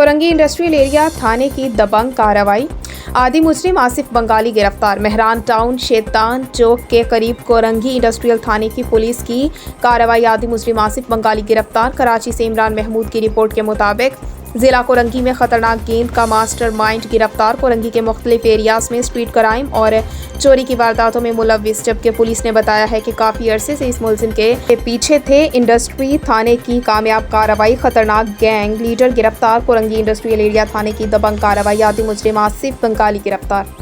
Korangi industrial area थाने की दबंग कार्रवाई। आदि मुजरिम आसिफ बंगाली गिरफ्तार। मेहरान टाउन शैतान चौक के करीब कोरंगी इंडस्ट्रियल थाने की पुलिस की कार्रवाई। आदि मुजरिम आसिफ बंगाली गिरफ्तार। कराची से इमरान महमूद की रिपोर्ट के मुताबिक जिला कोरंगी में खतरनाक गेंद का मास्टरमाइंड गिरफ्तार। कोरंगी के मुख्तलिफ एरियाज में स्ट्रीट क्राइम और चोरी की वारदातों में मुलविस, जबकि पुलिस ने बताया है कि काफ़ी अरसे से इस मुलजिम के पीछे थे। इंडस्ट्री थाने की कामयाब कार्रवाई। खतरनाक गैंग लीडर गिरफ्तार। कोरंगी इंडस्ट्रियल एरिया थाने की दबंग कार्रवाई। आदि मुजरिम आसिफ बंगाली गिरफ्तार।